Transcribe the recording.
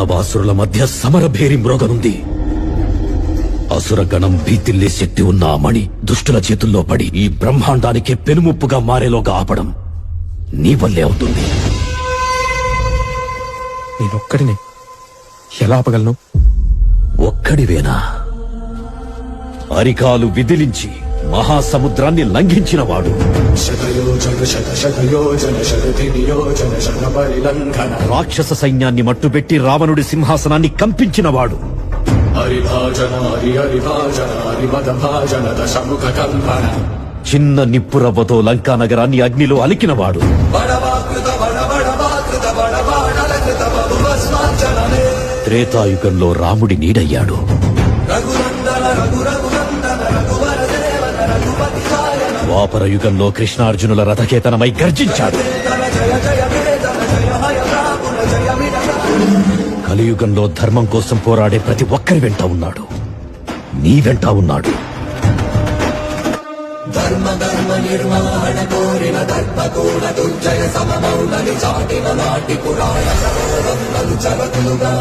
దానవాసురుల మధ్య సమరభేరి మ్రోగనుంది. అసురగణం భీతిల్లే శక్తి ఉన్న ఆ మణి దుష్టుల చేతుల్లో పడి ఈ బ్రహ్మాండానికే పెనుముప్పుగా మారేలోగా ఆపడం నీ వల్లే అవుతుంది. నేనొక్కడినే ఎలా ఆపగలను? ఒక్కడివేనా? అరికాలు విదిలించి మహాసముద్రాన్ని లంఘించినవాడు, రాక్షస సైన్యాన్ని మట్టుబెట్టి రావణుడి సింహాసనాన్ని కంపించినవాడు, చిన్న నిప్పురవ్వతో లంకా నగరాన్ని అగ్నిలో అలికినవాడు, త్రేతాయుగంలో రాముడి నీడయ్యాడు, ద్వాపర యుగంలో కృష్ణార్జునుల రథకేతనమై గర్జించాడు, కలియుగంలో ధర్మం కోసం పోరాడే ప్రతి ఒక్కరి వెంట ఉన్నాడు. నీ వెంట ఉన్నాడు. ధర్మ నిర్మాణ కోరిన దర్పకూల దుర్జయ సమమౌలని చాటిన నాటి పురాణ జగతులుగా